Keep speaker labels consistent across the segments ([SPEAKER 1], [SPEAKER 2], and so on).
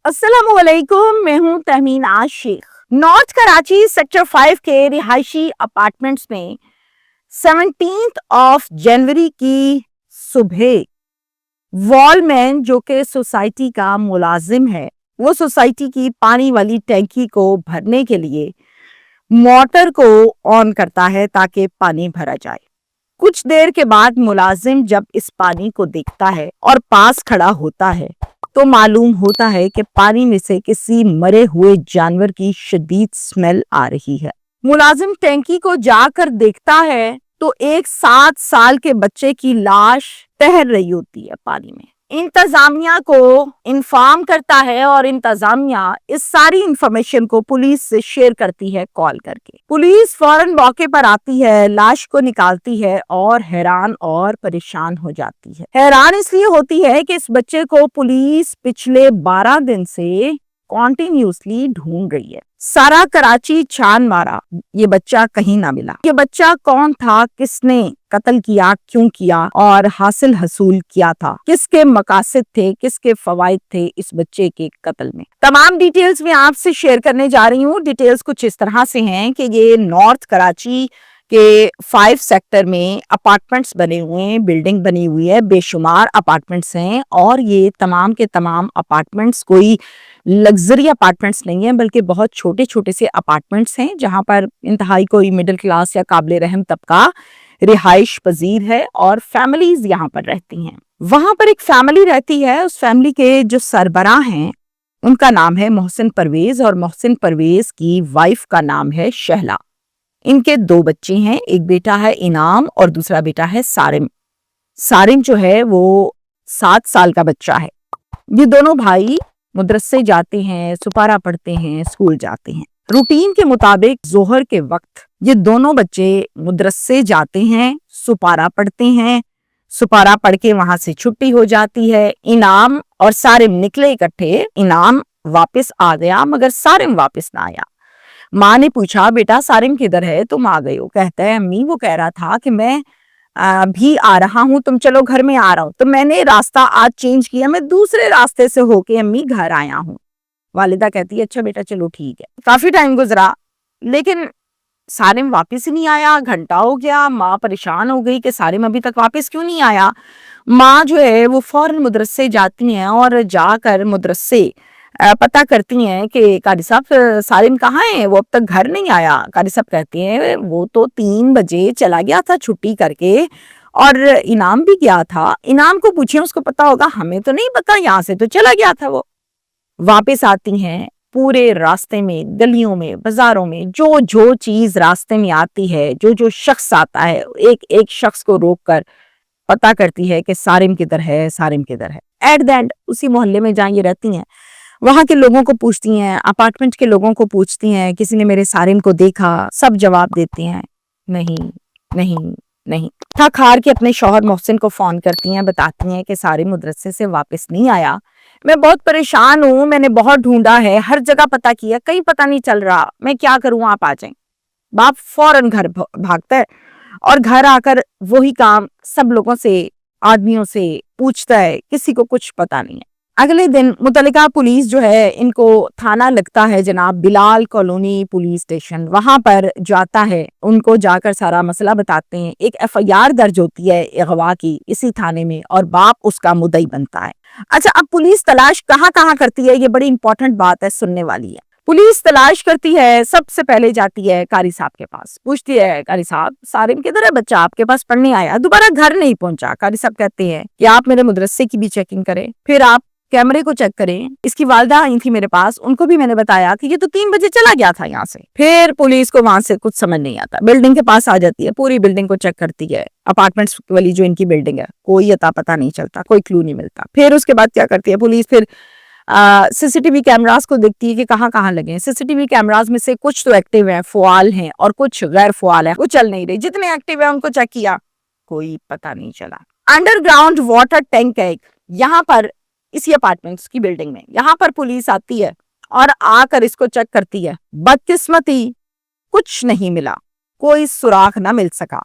[SPEAKER 1] अस्सलाम वालेकुम, मैं हूं तहमीन आशिक। नॉर्थ कराची सेक्टर 5 के रिहायशी अपार्टमेंट्स में 17 जनवरी की सुबह वॉलमैन जो कि सोसाइटी का मुलाजिम है, वो सोसाइटी की पानी वाली टैंकी को भरने के लिए मोटर को ऑन करता है ताकि पानी भरा जाए। कुछ देर के बाद मुलाजिम जब इस पानी को देखता है और पास खड़ा होता है तो मालूम होता है कि पानी में से किसी मरे हुए जानवर की शदीद स्मेल आ रही है। मुलाजिम टैंकी को जाकर देखता है तो एक 7 साल के बच्चे की लाश तैर रही होती है पानी में। इंतजामिया को इन्फॉर्म करता है और इंतजामिया इस सारी इंफॉर्मेशन को पुलिस से शेयर करती है कॉल करके। पुलिस फौरन मौके पर आती है, लाश को निकालती है और हैरान और परेशान हो जाती है। हैरान इसलिए होती है कि इस बच्चे को पुलिस पिछले 12 दिन से कॉन्टिन्यूसली ढूंढ रही है। सारा कराची छान मारा, ये बच्चा कहीं ना मिला। ये बच्चा कौन था, किसने कत्ल किया, क्यों किया और हासिल हसूल किया था, किसके मकासद थे, किसके फवाइद थे इस बच्चे के कत्ल में, तमाम डिटेल्स मैं आपसे शेयर करने जा रही हूँ। डिटेल्स कुछ इस तरह से हैं कि ये नॉर्थ कराची के 5 सेक्टर में अपार्टमेंट्स बने हुए हैं, बिल्डिंग बनी हुई है, बेशुमार अपार्टमेंट्स हैं और ये तमाम के तमाम अपार्टमेंट्स कोई लग्जरी अपार्टमेंट्स नहीं है बल्कि बहुत छोटे छोटे से अपार्टमेंट्स हैं जहां पर इंतहाई कोई मिडिल क्लास या काबिल रहम तबका रिहाइश पजीर है और फैमिलीज यहाँ पर रहती हैं। वहां पर एक फैमिली रहती है, उस फैमिली के जो सरबराह हैं उनका नाम है मोहसिन परवेज और मोहसिन परवेज की वाइफ का नाम है शहला। इनके 2 बच्चे हैं, एक बेटा है इनाम और दूसरा बेटा है सारिम। सारिम जो है वो 7 साल का बच्चा है। ये दोनों भाई मदरसे जाते हैं, सुपारा पढ़ते हैं, स्कूल जाते हैं। रूटीन के मुताबिक जोहर के वक्त ये दोनों बच्चे मदरसे जाते हैं, सुपारा पढ़ते हैं, सुपारा पढ़ के वहां से छुट्टी हो जाती है। इनाम और सारिम निकले इकट्ठे, इनाम वापस आ गया मगर सारिम वापस ना आया। माँ ने पूछा बेटा सारिम किधर है, तुम आ गए हो? कहता है अम्मी वो कह रहा था कि मैं भी आ रहा हूँ, तुम चलो घर में आ रहा हूँ, तो मैंने रास्ता आज चेंज किया, मैं दूसरे रास्ते से होके अम्मी घर आया हूँ। वालिदा कहती है अच्छा बेटा चलो ठीक है। काफी टाइम गुजरा लेकिन सारिम वापस ही नहीं आया, घंटा हो गया। माँ परेशान हो गई कि सारिम अभी तक वापस क्यों नहीं आया। माँ जो है वो फौरन मदरसे जाती हैं और जाकर मदरसे पता करती हैं कि कारी साहब सारिम कहाँ है, वो अब तक घर नहीं आया। कारी साहब कहते हैं वो तो 3 बजे चला गया था छुट्टी करके और इनाम भी गया था, इनाम को पूछे उसको पता होगा, हमें तो नहीं पता, यहाँ से तो चला गया था वो। वापस आती हैं, पूरे रास्ते में गलियों में बाजारों में जो जो चीज रास्ते में आती है, जो जो शख्स आता है, एक एक शख्स को रोक कर पता करती है कि सारिम किधर है, सारिम किधर है। एट द एंड उसी मोहल्ले में जहाँ ये रहती हैं वहां के लोगों को पूछती हैं, अपार्टमेंट के लोगों को पूछती हैं किसी ने मेरे सारिम को देखा, सब जवाब देते हैं नहीं नहीं नहीं। थक हार के अपने शौहर मोहसिन को फोन करती हैं, बताती हैं कि सारिम मदरसे से वापस नहीं आया, मैं बहुत परेशान हूँ, मैंने बहुत ढूंढा है, हर जगह पता किया, कहीं पता नहीं चल रहा, मैं क्या करूँ, आप आ जाएं। बाप फौरन घर भागता है और घर आकर वही काम सब लोगों से, आदमियों से पूछता है, किसी को कुछ पता नहीं है। अगले दिन मुतल्लिका पुलिस जो है, इनको थाना लगता है जनाब बिलाल कॉलोनी पुलिस स्टेशन, वहां पर जाता है, उनको जाकर सारा मसला बताते हैं। एक FIR दर्ज होती है अगवा की इसी थाने में और बाप उसका मुद्दई बनता है। अच्छा, अब पुलिस तलाश कहाँ कहाँ करती है, ये बड़ी इंपॉर्टेंट बात है, सुनने वाली है। पुलिस तलाश करती है, सबसे पहले जाती है कारी साहब के पास, पूछती है कारी साहब सारिम किधर है, बच्चा आपके पास पढ़ने आया, दोबारा घर नहीं पहुंचा। कारी साहब कहते हैं कि आप मेरे मदरसे की भी चेकिंग करें, फिर आप कैमरे को चेक करें। इसकी वालिदा आई थी मेरे पास, उनको भी मैंने बताया कि ये तो 3 बजे चला गया था यहाँ से। फिर पुलिस को वहां से कुछ समझ नहीं आता, बिल्डिंग के पास आ जाती है, पूरी बिल्डिंग को चेक करती है, अपार्टमेंट्स वाली जो इनकी बिल्डिंग है, कोई अता पता नहीं चलता, कोई क्लू नहीं मिलता। फिर उसके बाद क्या करती है पुलिस, फिर CCTV कैमरास को देखती है कि कहाँ कहाँ लगे हैं। CCTV कैमरास में से कुछ तो एक्टिव है, फुआल हैं, और कुछ गैर फुआल है, वो चल नहीं रही। जितने एक्टिव है उनको चेक किया, कोई पता नहीं चला। अंडरग्राउंड वाटर टैंक है यहाँ पर, इसी अपार्टमेंट्स की बिल्डिंग में, यहाँ पर पुलिस आती है और आकर इसको चेक करती है। बदकिस्मती कुछ नहीं मिला, कोई सुराग ना मिल सका।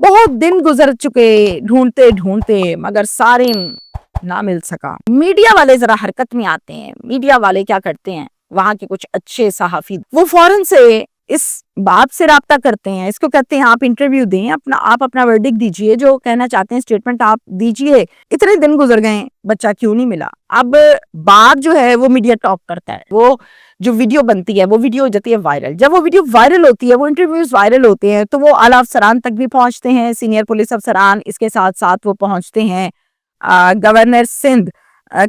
[SPEAKER 1] बहुत दिन गुजर चुके ढूंढते ढूंढते, मगर सारिम نہ مل سکا۔ میڈیا والے ذرا حرکت میں آتے ہیں۔ میڈیا والے کیا کرتے ہیں، وہاں کے کچھ اچھے صحافی وہ فوراً سے اس باپ سے رابطہ کرتے ہیں، اس کو کہتے ہیں آپ انٹرویو دیں، آپ اپنا ورڈکٹ دیجئے، جو کہنا چاہتے ہیں اسٹیٹمنٹ آپ دیجئے۔ اتنے دن گزر گئے، بچہ کیوں نہیں ملا؟ اب باپ جو ہے وہ میڈیا ٹاک کرتا ہے، وہ جو ویڈیو بنتی ہے وہ ویڈیو ہو جاتی ہے وائرل۔ جب وہ ویڈیو وائرل ہوتی ہے، وہ انٹرویوز وائرل ہوتے ہیں، تو وہ اعلیٰ افسران تک بھی پہنچتے ہیں، سینئر پولیس افسران، اس کے ساتھ ساتھ وہ پہنچتے ہیں گورنر سندھ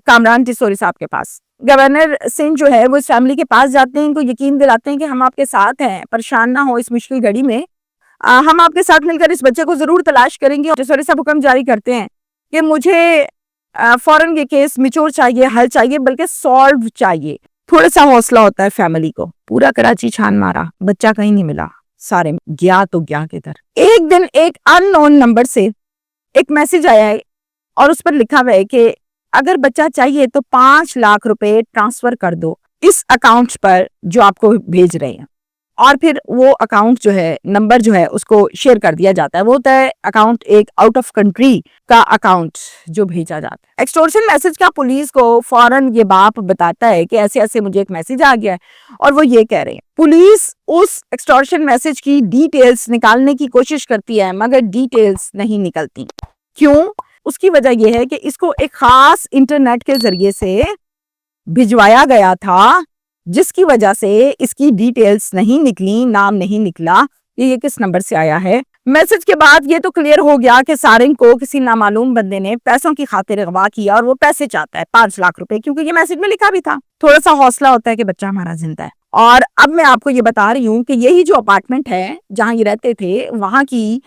[SPEAKER 1] کامران ٹیسوری صاحب کے پاس۔ گورنر سندھ جو ہے وہ اس فیملی کے پاس جاتے ہیں، ان کو یقین دلاتے ہیں کہ ہم آپ کے ساتھ ہیں، پریشان نہ ہو اس مشکل گھڑی میں، ہم آپ کے ساتھ مل کر اس بچے کو ضرور تلاش کریں گے۔ ٹیسوری صاحب حکم جاری کرتے ہیں کہ مجھے فوراً یہ کیس میچور چاہیے، حل چاہیے، بلکہ سالو چاہیے۔ تھوڑا سا حوصلہ ہوتا ہے فیملی کو، پورا کراچی چھان مارا، بچہ کہیں نہیں ملا، سارے گیا تو گیا کدھر۔ ایک دن ایک ان نون نمبر سے ایک میسج آیا ہے اور اس پر لکھا ہوا ہے کہ اگر بچہ چاہیے تو 5 لاکھ روپے ٹرانسفر کر دو اس اکاؤنٹ پر جو آپ کو بھیج رہے ہیں، اور پھر وہ اکاؤنٹ جو ہے، نمبر جو ہے اس کو شیئر کر دیا جاتا ہے۔ وہ ہوتا ہے اکاؤنٹ ایک آؤٹ آف کنٹری کا اکاؤنٹ جو بھیجا جاتا ہے۔ ایکسٹورشن میسج کا پولیس کو فوراً یہ باپ بتاتا ہے کہ ایسے ایسے مجھے ایک میسج آ گیا ہے اور وہ یہ کہہ رہے ہیں۔ پولیس اس ایکسٹورشن میسج کی ڈیٹیلز نکالنے کی کوشش کرتی ہے، مگر ڈیٹیلز نہیں نکلتی۔ کیوں؟ اس کی وجہ یہ ہے کہ اس کو ایک خاص انٹرنیٹ کے ذریعے سے بھجوایا گیا تھا، جس کی وجہ سے اس کی ڈیٹیلز نہیں نکلی، نام نہیں نکلا کہ یہ کس نمبر سے آیا ہے۔ میسج کے بعد یہ تو کلیئر ہو گیا کہ سارنگ کو کسی نامعلوم بندے نے پیسوں کی خاطر اغوا کیا اور وہ پیسے چاہتا ہے 5 لاکھ روپے، کیونکہ یہ میسج میں لکھا بھی تھا۔ تھوڑا سا حوصلہ ہوتا ہے کہ بچہ ہمارا زندہ ہے۔ اور اب میں آپ کو یہ بتا رہی ہوں کہ یہی جو اپارٹمنٹ ہے جہاں یہ رہتے تھے، وہاں کی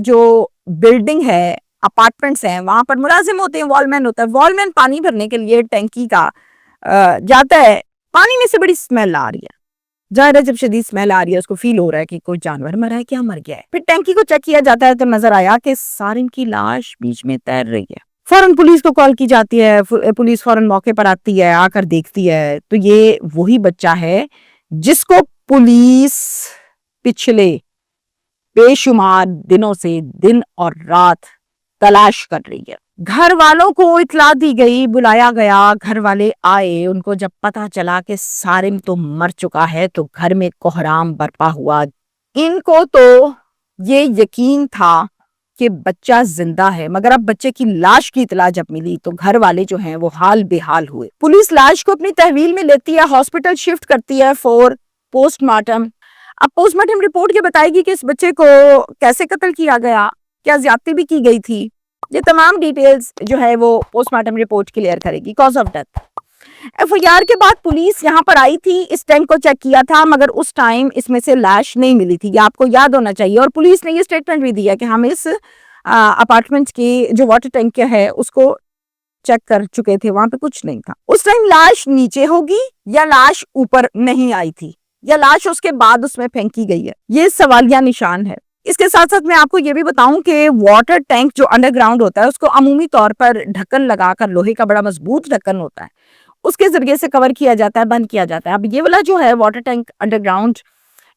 [SPEAKER 1] جو بلڈنگ ہے، اپارٹمنٹس ہیں، وہاں پر ملازم ہوتے ہیں، وال مین ہوتا ہے۔ وال مین پانی بھرنے کے لیے ٹینکی کا جاتا ہے، پانی میں سے بڑی اسمیل آ رہی ہے، ظاہر ہے جب شدید اسمیل آ رہی ہے اس کو فیل ہو رہا ہے کہ کوئی جانور مرا ہے، کیا مر گیا ہے۔ پھر ٹینکی کو چیک کیا جاتا ہے تو نظر آیا کہ سارنگ کی لاش بیچ میں تیر رہی ہے۔ فوراً پولیس کو کال کی جاتی ہے، پولیس فوراً موقع پر آتی ہے، آ کر دیکھتی ہے تو یہ وہی بچہ ہے جس کو پولیس پچھلے بے شمار دنوں سے دن اور رات تلاش کر رہی ہے۔ گھر والوں کو اطلاع دی گئی، بلایا گیا، گھر والے آئے، ان کو جب پتا چلا کہ سارم تو مر چکا ہے تو گھر میں کوہرام برپا ہوا۔ ان کو تو یہ یقین تھا کہ بچہ زندہ ہے، مگر اب بچے کی لاش کی اطلاع جب ملی تو گھر والے جو ہیں وہ حال بے حال ہوئے۔ پولیس لاش کو اپنی تحویل میں لیتی ہے، ہاسپٹل شفٹ کرتی ہے فور پوسٹ مارٹم۔ اب پوسٹ مارٹم رپورٹ یہ بتائے گی کہ اس بچے کو کیسے قتل کیا گیا، کیا زیادتی بھی کی گئی تھی، یہ تمام ڈیٹیلز جو ہے وہ پوسٹ مارٹم رپورٹ کلیئر کرے گی۔ Cause of death, F I R کے بعد پولیس یہاں پر آئی تھی، اس ٹینک کو چیک کیا تھا، مگر اس ٹائم اس میں سے لاش نہیں ملی تھی، یہ آپ کو یاد ہونا چاہیے۔ اور پولیس نے یہ سٹیٹمنٹ بھی دیا کہ ہم اس اپارٹمنٹ کی جو واٹر ٹینک ہے اس کو چیک کر چکے تھے، وہاں پہ کچھ نہیں تھا۔ اس ٹائم لاش نیچے ہوگی یا لاش اوپر نہیں آئی تھی یا لاش اس کے بعد اس میں پھینکی گئی ہے، یہ سوالیہ نشان ہے۔ اس کے ساتھ ساتھ میں آپ کو یہ بھی بتاؤں کہ واٹر ٹینک جو انڈر گراؤنڈ ہوتا ہے اس کو عمومی طور پر ڈھکن لگا کر، لوہے کا بڑا مضبوط ڈھکن ہوتا ہے، اس کے ذریعے سے کور کیا جاتا ہے، بند کیا جاتا ہے۔ اب یہ والا جو ہے واٹر ٹینک انڈر گراؤنڈ،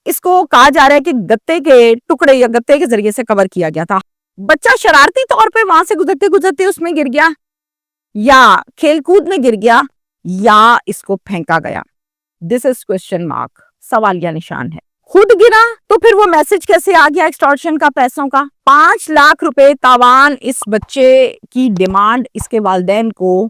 [SPEAKER 1] اس کو کہا جا رہا ہے کہ گتے کے ٹکڑے یا گتے کے ذریعے سے کور کیا گیا تھا۔ بچہ شرارتی طور پہ وہاں سے گزرتے گزرتے اس میں گر گیا، یا کھیل کود میں گر گیا، یا اس کو پھینکا گیا۔ دس از کوسچن مارک، سوالیہ نشان ہے۔ خود گرا تو پھر وہ میسج کیسے آ گیا ایکسٹورشن کا، پیسوں کا؟ 5 لاکھ روپے تاوان اس بچے کی ڈیمانڈ اس کے والدین کو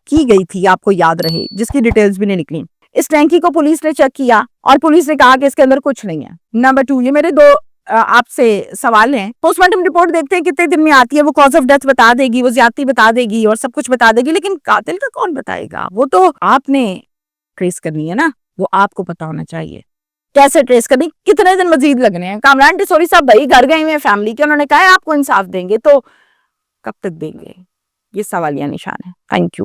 [SPEAKER 1] کی گئی تھی، آپ کو یاد رہے، جس کی ڈیٹیلز بھی نہیں نکلی۔ اس ٹینکی کو پولیس نے چیک کیا اور پولیس نے کہا کہ اس کے اندر کچھ نہیں ہے۔ نمبر 2، یہ میرے 2 آپ سے سوال ہیں۔ پوسٹ مارٹم رپورٹ دیکھتے ہیں کتنے دن میں آتی ہے، وہ کاز آف ڈیتھ بتا دے گی، وہ زیادتی بتا دے گی اور سب کچھ بتا دے گی، لیکن قاتل کا کون بتائے گا؟ وہ تو آپ نے ٹریس کرنی ہے نا، وہ آپ کو پتا ہونا چاہیے۔ کیسے ٹریس کرنی، کتنے دن مزید لگنے ہیں؟ کامران ٹیسوری صاحب بھائی گھر گئے ہوئے فیملی کے، انہوں نے کہا ہے آپ کو انصاف دیں گے، تو کب تک دیں گے؟ یہ سوالیہ نشان ہے۔ Thank you.